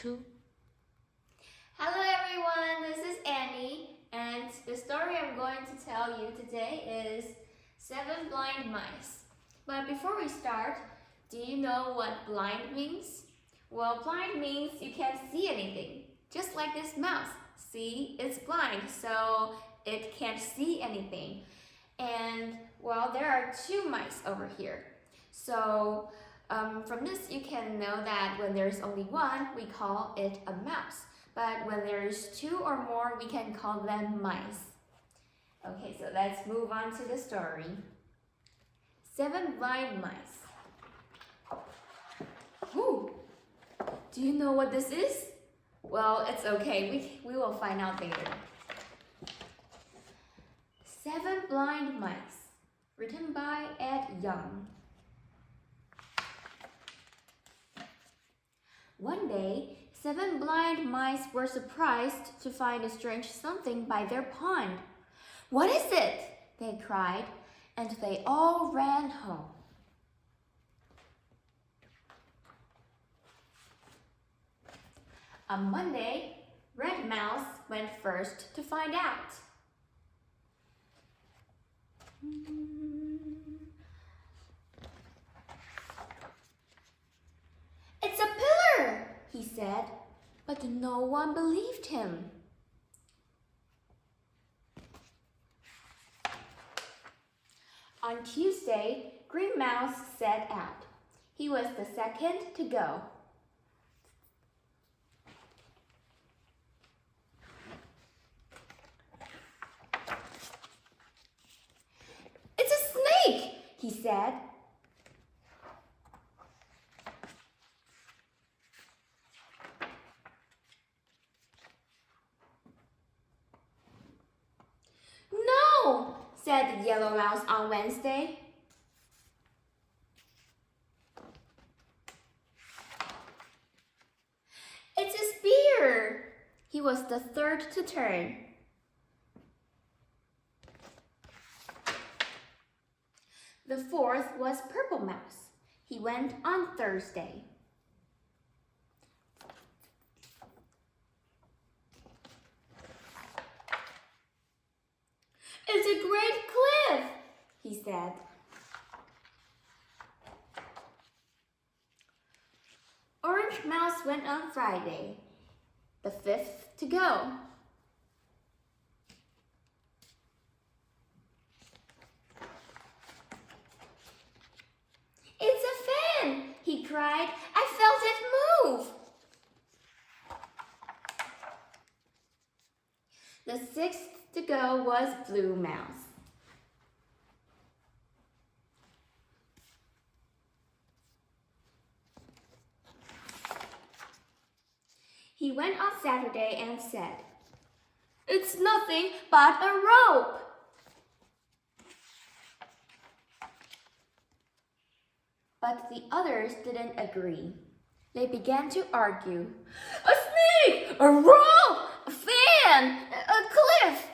Two. Hello everyone, this is Annie, and the story I'm going to tell you today is 7 Blind Mice. But before we start, do you know what blind means? Well, blind means you can't see anything, just like this mouse. See, it's blind, so it can't see anything. And well, there are 2 mice over here. So from this, you can know that when there's only one, we call it a mouse. But when there's 2 or more, we can call them mice. Okay, so let's move on to the story. 7 blind mice. Ooh, do you know what this is? Well, it's okay. We will find out later. 7 Blind Mice, written by Ed Young. One day, 7 blind mice were surprised to find a strange something by their pond. "What is it?" they cried, and they all ran home. On Monday, Red Mouse went first to find out. "It's a pillar," he said, but no one believed him. On Tuesday, Green Mouse set out. He was the second to go. "It's a snake," he said. "No," said the Yellow Mouse on Wednesday. "It's a spear." He was the third to turn. The fourth was Purple Mouse. He went on Thursday. "It's a great cliff," he said. Orange Mouse went on Friday, the 5th to go. "It's a fan," he cried. "I felt it move." The 6th to go was Blue Mouse. He went on Saturday and said, "It's nothing but a rope." But the others didn't agree. They began to argue. "A snake! A rope! A fan! A cliff!"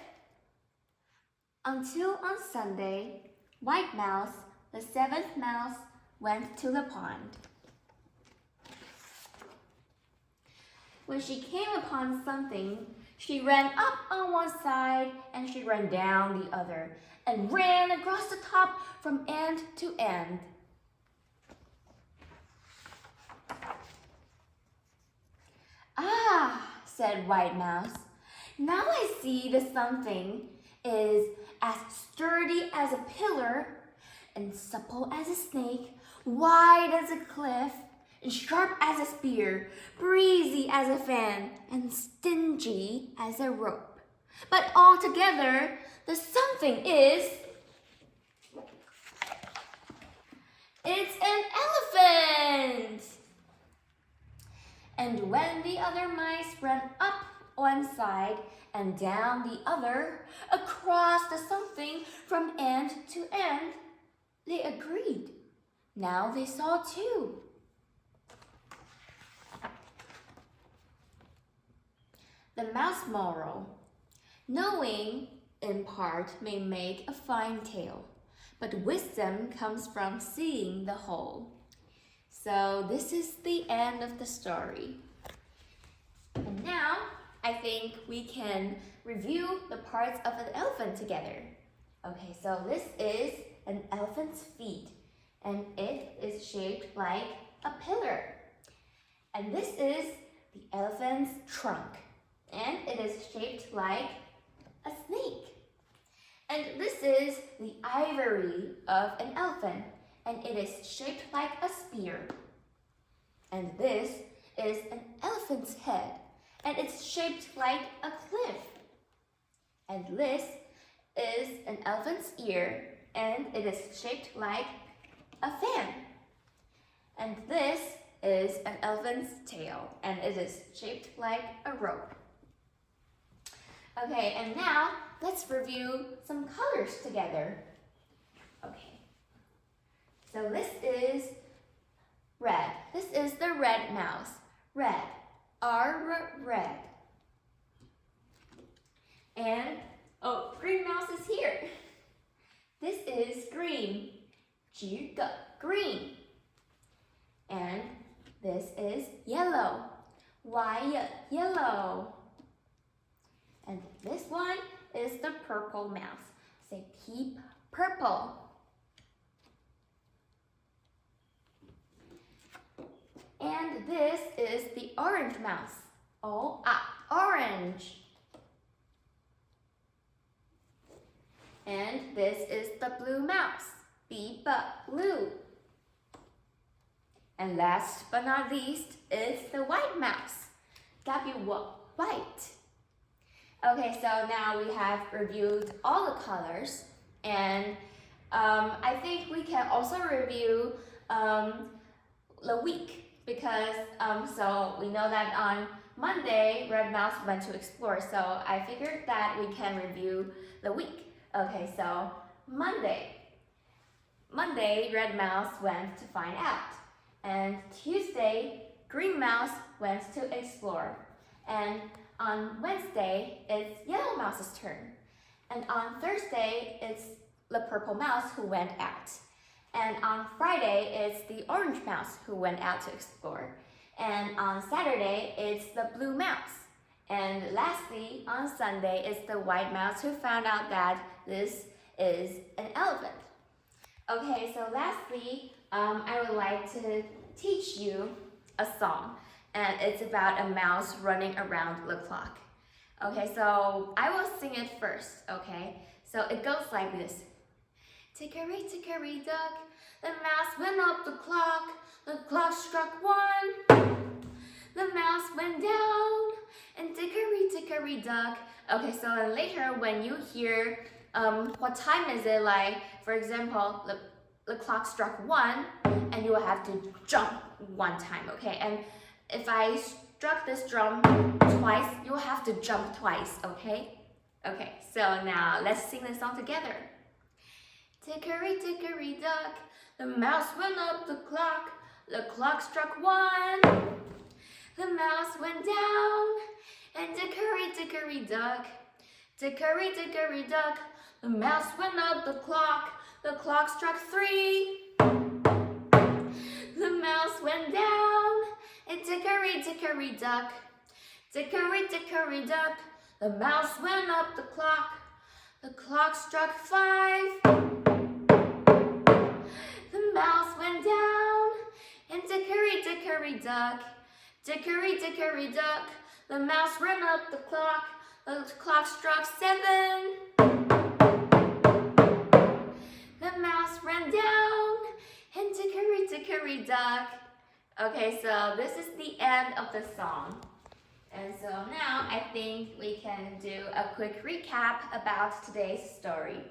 Until on Sunday, White Mouse, the 7th mouse, went to the pond. When she came upon something, she ran up on one side and she ran down the other and ran across the top from end to end. "Ah," said White Mouse, "now I see the something is as sturdy as a pillar and supple as a snake, wide as a cliff, and sharp as a spear, breezy as a fan, and stingy as a rope. But altogether, the something is... it's an elephant!" And when the other mice ran up one side and down the other, across the something from end to end, they agreed. Now they saw 2. The Mouse Moral. Knowing, in part, may make a fine tale, but wisdom comes from seeing the whole. So this is the end of the story. I think we can review the parts of an elephant together. Okay, so this is an elephant's feet, and it is shaped like a pillar. And this is the elephant's trunk, and it is shaped like a snake. And this is the ivory of an elephant, and it is shaped like a spear. And this is an elephant's head, and it's shaped like a cliff. And this is an elephant's ear, and it is shaped like a fan. And this is an elephant's tail, and it is shaped like a rope. Okay, and now let's review some colors together. Okay, so this is red. This is the red mouse. Red, red. And, oh, green mouse is here. This is green, 橘的, green. And this is yellow, 歪的, yellow. And this one is the purple mouse. Say keep purple. And this is the orange mouse. Oh, orange. And this is the blue mouse. 笔的, blue. And last but not least is the white mouse. 代表我, white. Okay, so now we have reviewed all the colors, and I think we can also review the week, because so we know that on Monday, Red Mouse went to explore, so I figured that we can review the week. Okay, so Monday, Red Mouse went to find out, and Tuesday, Green Mouse went to explore, and on Wednesday, it's Yellow Mouse's turn. And on Thursday, it's the Purple Mouse who went out. And on Friday, it's the Orange Mouse who went out to explore. And on Saturday, it's the Blue Mouse. And lastly, on Sunday, it's the White Mouse who found out that this is an elephant. Okay, so lastly, I would like to teach you a song. And it's about a mouse running around the clock. Okay, so I will sing it first, okay? So it goes like this. Tickery, tickery, duck, the mouse went up the clock struck 1. The mouse went down, and tickery, tickery, duck. Okay, so then later when you hear what time is it, like, for example, the clock struck 1, and you will have to jump 1 time, okay? And if I struck this drum twice, you'll have to jump twice, okay? Okay, so now let's sing the song together. Tickery, tickery, duck, the mouse went up the clock struck 1. The mouse went down, and tickery, tickery, duck, tickery, tickery, duck, the mouse went up the clock struck 3. The mouse went down, and tickery, tickery, duck, tickery, tickery, duck, the mouse went up the clock struck 5. The mouse went down, and tickery, tickery, duck, tickery, tickery, duck, the mouse ran up the clock struck 7. The mouse ran down, and tickery, tickery, duck. Okay, so this is the end of the song. And so now I think we can do a quick recap about today's story.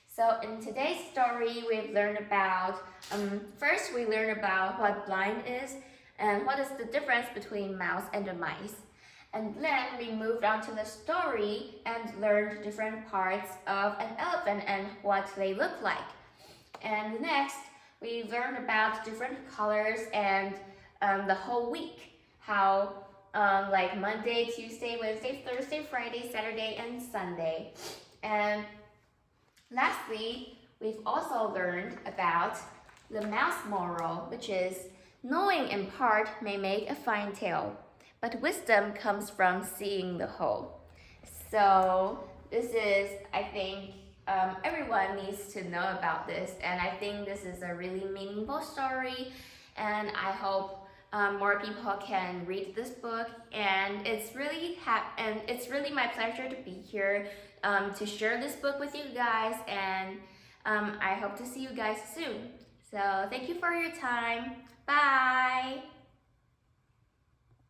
So in today's story, we've learned about, first we learned about what blind is and what is the difference between mouse and a mice. And then we moved on to the story and learned different parts of an elephant and what they look like. And next, we learned about different colors and the whole week, how like Monday, Tuesday, Wednesday, Thursday, Friday, Saturday, and Sunday. And lastly, we've also learned about the mouse moral, which is knowing in part may make a fine tale, but wisdom comes from seeing the whole. So this is, I think, everyone needs to know about this, and I think this is a really meaningful story, and I hope more people can read this book. And it's really my pleasure to be here to share this book with you guys, and I hope to see you guys soon. So thank you for your time. Bye.